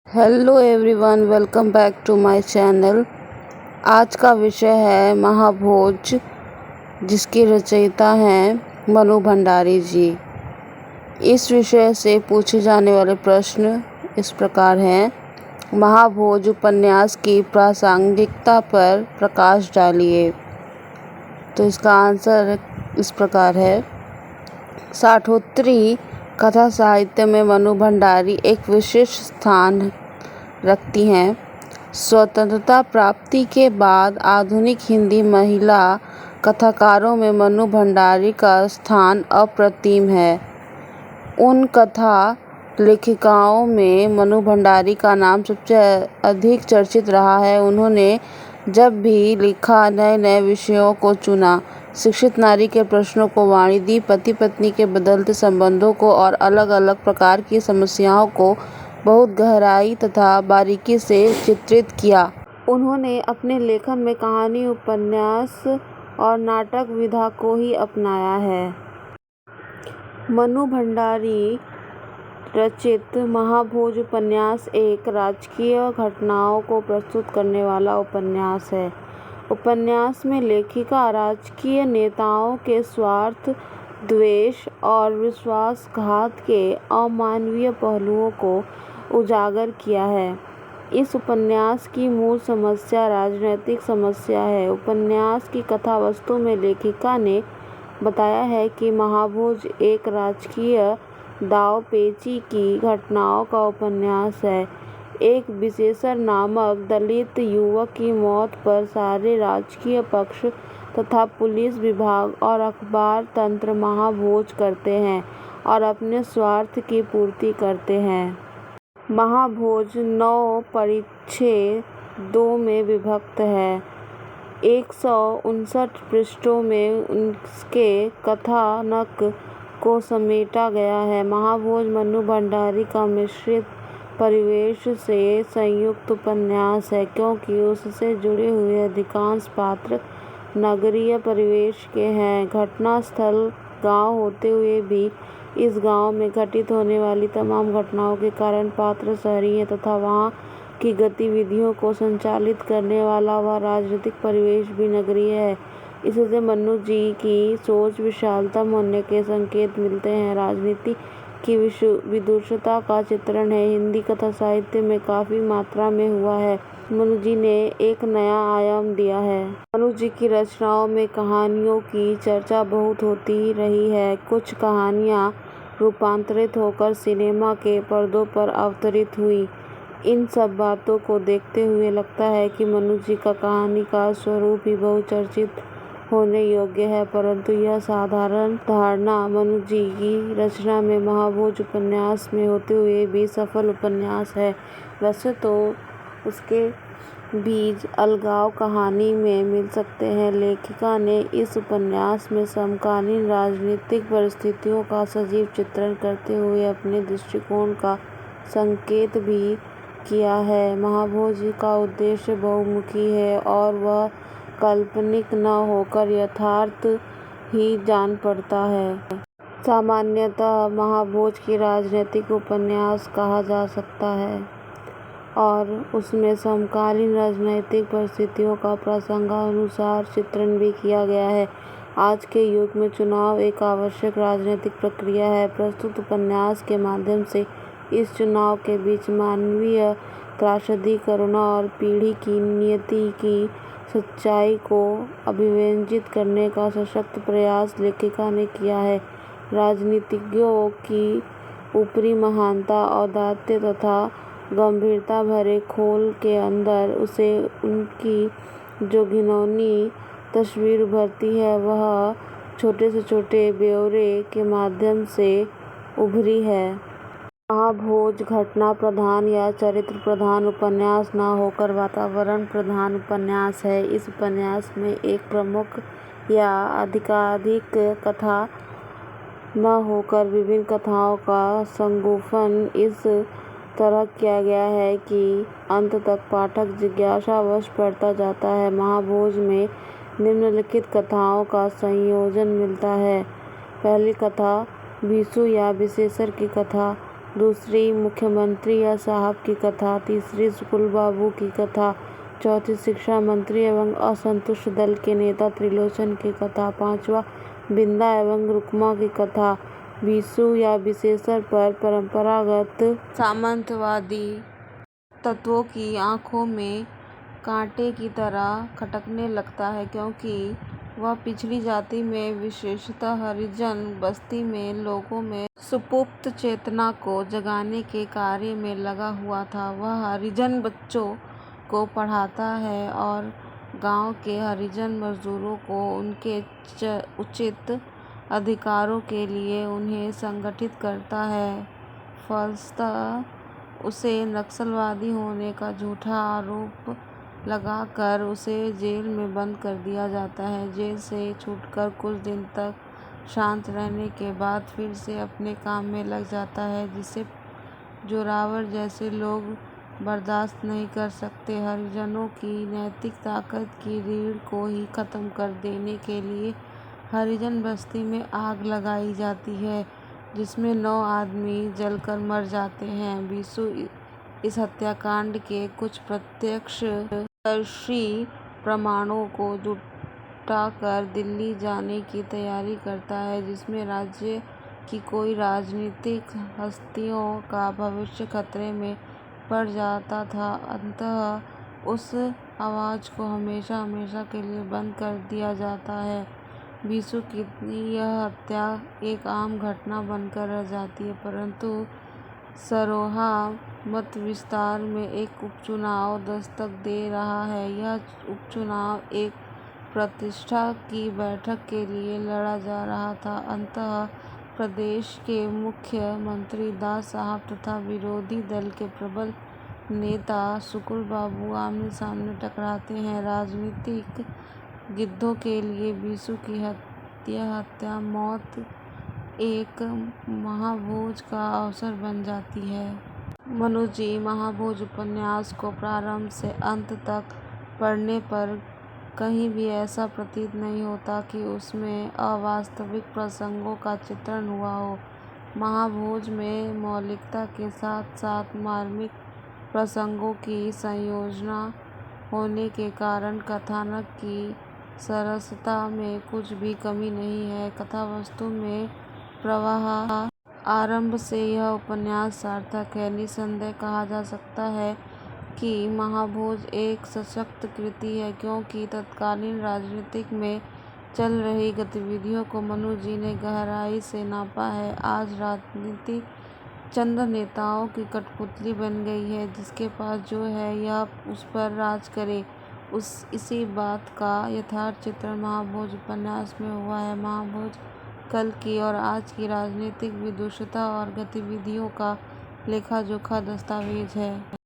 Hello everyone, welcome back to my channel. आज का विषय है महाभोज, जिसकी रचयिता हैं मनु भंडारी जी। इस विषय से पूछे जाने वाले प्रश्न इस प्रकार हैं। महाभोज उपन्यास की प्रासंगिकता पर प्रकाश डालिए। तो इसका आंसर इस प्रकार है। साठोत्तरी कथा साहित्य में मनु भंडारी एक विशिष्ट स्थान रखती हैं। स्वतंत्रता प्राप्ति के बाद आधुनिक हिंदी महिला कथाकारों में मनु भंडारी का स्थान अप्रतिम है। उन कथा लेखिकाओं में मनु भंडारी का नाम सबसे अधिक चर्चित रहा है। उन्होंने जब भी लिखा, नए नए विषयों को चुना, शिक्षित नारी के प्रश्नों को वाणी दी, पति पत्नी के बदलते संबंधों को और अलग अलग प्रकार की समस्याओं को बहुत गहराई तथा बारीकी से चित्रित किया। उन्होंने अपने लेखन में कहानी, उपन्यास और नाटक विधा को ही अपनाया है। मनु भंडारी रचित महाभोज उपन्यास एक राजकीय घटनाओं को प्रस्तुत करने वाला उपन्यास है। उपन्यास में लेखिका राजकीय नेताओं के स्वार्थ, द्वेष और विश्वासघात के अमानवीय पहलुओं को उजागर किया है। इस उपन्यास की मूल समस्या राजनैतिक समस्या है। उपन्यास की कथा वस्तु में लेखिका ने बताया है कि महाभोज एक राजकीय दांवपेची की घटनाओं का उपन्यास है। एक विशेषर नामक दलित युवक की मौत पर सारे राजकीय पक्ष तथा पुलिस विभाग और अखबार तंत्र महाभोज करते हैं और अपने स्वार्थ की पूर्ति करते हैं। महाभोज 9 परिच्छेद 2 में विभक्त है। 159 पृष्ठों में उसके कथानक को समेटा गया है। महाभोज मनु भंडारी का मिश्रित परिवेश से संयुक्त उपन्यास है, क्योंकि उससे जुड़े हुए अधिकांश पात्र नगरीय परिवेश के हैं। घटना स्थल गांव होते हुए भी इस गांव में घटित होने वाली तमाम घटनाओं के कारण पात्र शहरी हैं तथा वहां की गतिविधियों को संचालित करने वाला वह राजनीतिक परिवेश भी नगरीय है। इससे मनु जी की सोच विशालतम होने के संकेत मिलते हैं। राजनीति की विदूषता का चित्रण है हिंदी कथा साहित्य में काफी मात्रा में हुआ है। मनु जी ने एक नया आयाम दिया है। मनु जी की रचनाओं में कहानियों की चर्चा बहुत होती रही है। कुछ कहानियां रूपांतरित होकर सिनेमा के पर्दों पर अवतरित हुई। इन सब बातों को देखते हुए लगता है कि मनु जी का कहानी का स्वरूप ही बहुचर्चित होने योग्य है, परंतु यह साधारण धारणा मनु जी की रचना में महाभोज उपन्यास में होते हुए भी सफल उपन्यास है। वैसे तो उसके बीज अलगाव कहानी में मिल सकते हैं। लेखिका ने इस उपन्यास में समकालीन राजनीतिक परिस्थितियों का सजीव चित्रण करते हुए अपने दृष्टिकोण का संकेत भी किया है। महाभोज का उद्देश्य बहुमुखी है और वह काल्पनिक न होकर यथार्थ ही जान पड़ता है। सामान्यतः महाभोज की राजनीतिक उपन्यास कहा जा सकता है और उसमें समकालीन राजनीतिक परिस्थितियों का प्रसंगानुसार चित्रण भी किया गया है। आज के युग में चुनाव एक आवश्यक राजनीतिक प्रक्रिया है। प्रस्तुत उपन्यास के माध्यम से इस चुनाव के बीच मानवीय त्रासदी, करुणा और पीढ़ी की नियति की सच्चाई को अभिव्यंजित करने का सशक्त प्रयास लेखिका ने किया है। राजनीतिज्ञों की ऊपरी महानता, औदार्य तथा गंभीरता भरे खोल के अंदर उसे उनकी जो घिनौनी तस्वीर उभरती है, वह छोटे से छोटे ब्यौरे के माध्यम से उभरी है। महाभोज घटना प्रधान या चरित्र प्रधान उपन्यास न होकर वातावरण प्रधान उपन्यास है। इस उपन्यास में एक प्रमुख या अधिकाधिक कथा न होकर विभिन्न कथाओं का संगोपन इस तरह किया गया है कि अंत तक पाठक जिज्ञासावश पढ़ता जाता है। महाभोज में निम्नलिखित कथाओं का संयोजन मिलता है। पहली कथा बीसू या विशेषर की कथा। दूसरी मुख्यमंत्री या साहब की कथा, तीसरी सुकुल बाबू की कथा, चौथी शिक्षा मंत्री एवं असंतुष्ट दल के नेता त्रिलोचन की कथा, पांचवा बिंदा एवं रुक्मा की कथा। बीसू या विशेषण पर परंपरागत सामंतवादी तत्वों की आंखों में कांटे की तरह खटकने लगता है, क्योंकि वह पिछड़ी जाति में, विशेषतः हरिजन बस्ती में लोगों में सुपुप्त चेतना को जगाने के कार्य में लगा हुआ था। वह हरिजन बच्चों को पढ़ाता है और गांव के हरिजन मजदूरों को उनके उचित अधिकारों के लिए उन्हें संगठित करता है। फलतः उसे नक्सलवादी होने का झूठा आरोप लगाकर उसे जेल में बंद कर दिया जाता है। जेल से छूटकर कुछ दिन तक शांत रहने के बाद फिर से अपने काम में लग जाता है, जिसे जोरावर जैसे लोग बर्दाश्त नहीं कर सकते। हरिजनों की नैतिक ताकत की रीढ़ को ही खत्म कर देने के लिए हरिजन बस्ती में आग लगाई जाती है, जिसमें 9 आदमी जलकर मर जाते हैं। बीसू इस हत्याकांड के कुछ प्रत्यक्षदर्शी प्रमाणों को जुटाकर दिल्ली जाने की तैयारी करता है, जिसमें राज्य की कोई राजनीतिक हस्तियों का भविष्य खतरे में पड़ जाता था। अंततः उस आवाज को हमेशा हमेशा के लिए बंद कर दिया जाता है। बीसू की यह हत्या एक आम घटना बनकर रह जाती है, परंतु सरोहा मत विस्तार में एक उपचुनाव दस्तक दे रहा है। यह उपचुनाव एक प्रतिष्ठा की बैठक के लिए लड़ा जा रहा था। अंततः प्रदेश के मुख्यमंत्री दास साहब तथा विरोधी दल के प्रबल नेता सुकुल बाबू आमने सामने टकराते हैं। राजनीतिक गिद्धों के लिए बीसू की हत्या मौत एक महाभोज का अवसर बन जाती है। मनुजी महाभोज उपन्यास को प्रारंभ से अंत तक पढ़ने पर कहीं भी ऐसा प्रतीत नहीं होता कि उसमें अवास्तविक प्रसंगों का चित्रण हुआ हो। महाभोज में मौलिकता के साथ साथ मार्मिक प्रसंगों की संयोजना होने के कारण कथानक की सरसता में कुछ भी कमी नहीं है। कथावस्तु में प्रवाह आरंभ से यह उपन्यास सार्थक है। निसंदेह कहा जा सकता है कि महाभोज एक सशक्त कृति है, क्योंकि तत्कालीन राजनीति में चल रही गतिविधियों को मनुजी ने गहराई से नापा है। आज राजनीति चंद नेताओं की कठपुतली बन गई है, जिसके पास जो है यह उस पर राज करे। इसी बात का यथार्थ चित्रण महाभोज उपन्यास में हुआ है। महाभोज कल की और आज की राजनीतिक विदुषता और गतिविधियों का लेखा जोखा दस्तावेज है।